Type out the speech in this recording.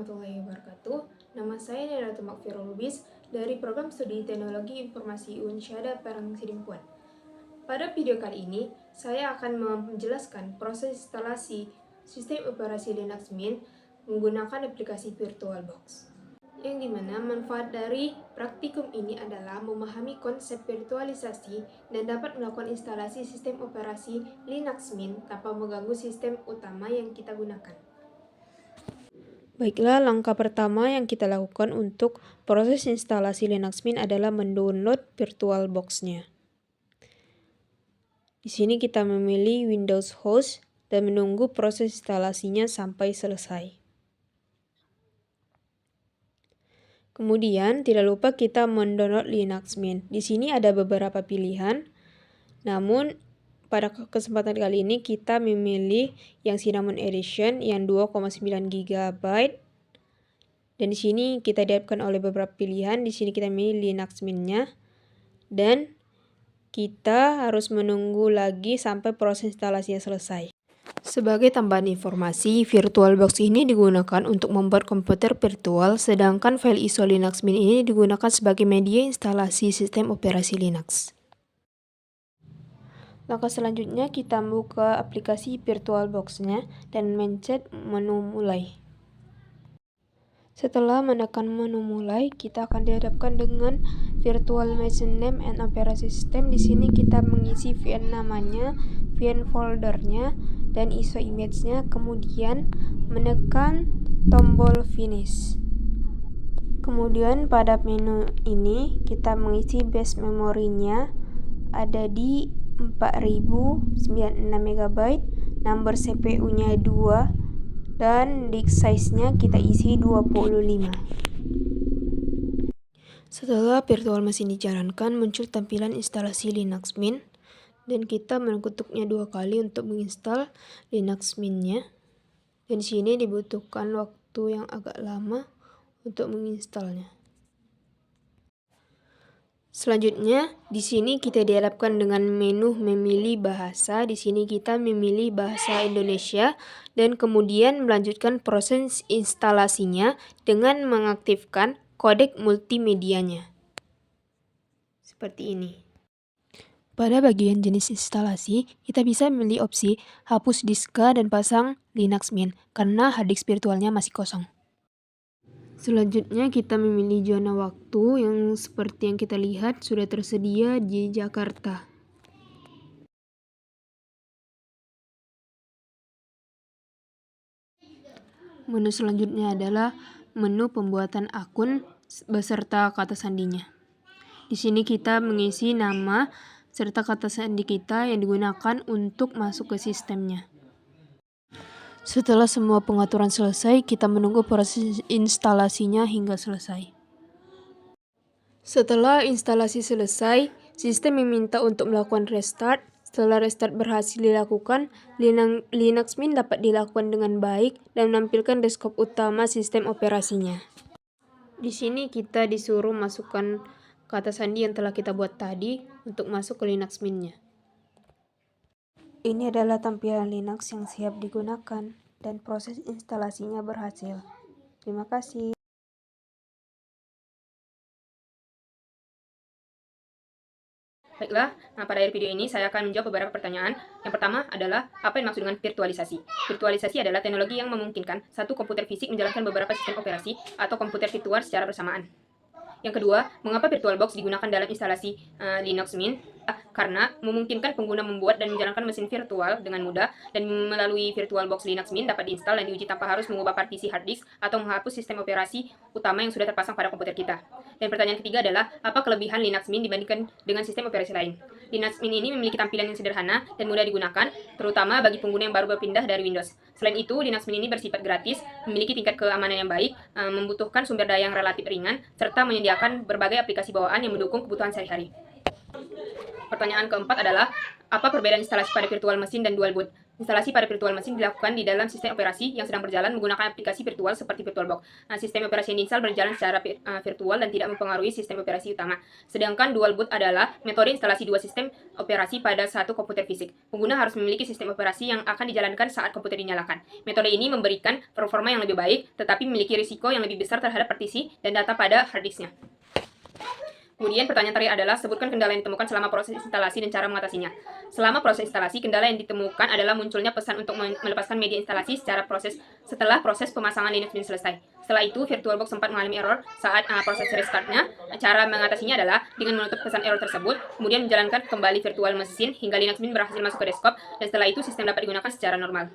warahmatullahi wabarakatuh. Nama saya Nela Makfirul Lubis dari Program Studi Teknologi Informasi Unsyada Parang Sidimpuan. Pada video kali ini, saya akan menjelaskan proses instalasi sistem operasi Linux Mint menggunakan aplikasi VirtualBox. Yang dimana manfaat dari praktikum ini adalah memahami konsep virtualisasi dan dapat melakukan instalasi sistem operasi Linux Mint tanpa mengganggu sistem utama yang kita gunakan. Baiklah, langkah pertama yang kita lakukan untuk proses instalasi Linux Mint adalah mendownload VirtualBox-nya. Di sini kita memilih Windows Host dan menunggu proses instalasinya sampai selesai. Kemudian, tidak lupa kita mendownload Linux Mint. Di sini ada beberapa pilihan, namun pada kesempatan kali ini kita memilih yang Cinnamon Edition yang 2,9 GB. Dan di sini kita dihadapkan oleh beberapa pilihan. Di sini kita memilih Linux Mint-nya. Dan kita harus menunggu lagi sampai proses instalasinya selesai. Sebagai tambahan informasi, VirtualBox ini digunakan untuk membuat komputer virtual, sedangkan file ISO Linux Mint ini digunakan sebagai media instalasi sistem operasi Linux. Langkah selanjutnya kita buka aplikasi VirtualBox-nya dan mencet menu mulai. Setelah menekan menu mulai, kita akan dihadapkan dengan Virtual Machine Name and Operation System. Di sini kita mengisi VN namanya, VN foldernya, dan ISO image-nya, kemudian menekan tombol finish. Kemudian pada menu ini kita mengisi base memorinya ada di 4096 MB, number CPU-nya 2, dan disk size-nya kita isi 25. Setelah virtual machine dijalankan, muncul tampilan instalasi Linux Mint, dan kita mengetuknya 2 kali untuk menginstal Linux Mint-nya. Dan di sini dibutuhkan waktu yang agak lama untuk menginstalnya. Selanjutnya, di sini kita dihadapkan dengan menu memilih bahasa. Di sini kita memilih bahasa Indonesia dan kemudian melanjutkan proses instalasinya dengan mengaktifkan kodek multimedianya. Seperti ini. Pada bagian jenis instalasi, kita bisa memilih opsi hapus diska dan pasang Linux Mint karena hard disk virtualnya masih kosong. Selanjutnya kita memilih zona waktu yang seperti yang kita lihat sudah tersedia di Jakarta. Menu selanjutnya adalah menu pembuatan akun beserta kata sandinya. Di sini kita mengisi nama serta kata sandi kita yang digunakan untuk masuk ke sistemnya. Setelah semua pengaturan selesai, kita menunggu proses instalasinya hingga selesai. Setelah instalasi selesai, sistem meminta untuk melakukan restart. Setelah restart berhasil dilakukan, Linux Mint dapat dilakukan dengan baik dan menampilkan desktop utama sistem operasinya. Di sini kita disuruh masukkan kata sandi yang telah kita buat tadi untuk masuk ke Linux Mint-nya. Ini adalah tampilan Linux yang siap digunakan dan proses instalasinya berhasil. Terima kasih. Baiklah, pada akhir video ini saya akan menjawab beberapa pertanyaan. Yang pertama adalah, apa yang dimaksud dengan virtualisasi? Virtualisasi adalah teknologi yang memungkinkan satu komputer fisik menjalankan beberapa sistem operasi atau komputer virtual secara bersamaan. Yang kedua, mengapa VirtualBox digunakan dalam instalasi Linux Mint? Karena memungkinkan pengguna membuat dan menjalankan mesin virtual dengan mudah, dan melalui VirtualBox Linux Mint dapat diinstal dan diuji tanpa harus mengubah partisi hard disk atau menghapus sistem operasi utama yang sudah terpasang pada komputer kita. Dan pertanyaan ketiga adalah, apa kelebihan Linux Mint dibandingkan dengan sistem operasi lain? Linux Mint ini memiliki tampilan yang sederhana dan mudah digunakan, terutama bagi pengguna yang baru berpindah dari Windows. Selain itu, Linux Mint ini bersifat gratis, memiliki tingkat keamanan yang baik, membutuhkan sumber daya yang relatif ringan, serta menyediakan berbagai aplikasi bawaan yang mendukung kebutuhan sehari-hari. Pertanyaan keempat adalah, apa perbedaan instalasi pada virtual machine dan dual boot? Instalasi pada virtual machine dilakukan di dalam sistem operasi yang sedang berjalan menggunakan aplikasi virtual seperti VirtualBox. Nah, sistem operasi yang diinstal berjalan secara virtual dan tidak mempengaruhi sistem operasi utama. Sedangkan dual boot adalah metode instalasi dua sistem operasi pada satu komputer fisik. Pengguna harus memiliki sistem operasi yang akan dijalankan saat komputer dinyalakan. Metode ini memberikan performa yang lebih baik, tetapi memiliki risiko yang lebih besar terhadap partisi dan data pada hard disknya. Kemudian pertanyaan terakhir adalah sebutkan kendala yang ditemukan selama proses instalasi dan cara mengatasinya. Selama proses instalasi, kendala yang ditemukan adalah munculnya pesan untuk melepaskan media instalasi setelah proses pemasangan Linux Mint selesai. Setelah itu, VirtualBox sempat mengalami error saat proses restartnya. Cara mengatasinya adalah dengan menutup pesan error tersebut, kemudian menjalankan kembali virtual machine hingga Linux Mint berhasil masuk ke desktop, dan setelah itu sistem dapat digunakan secara normal.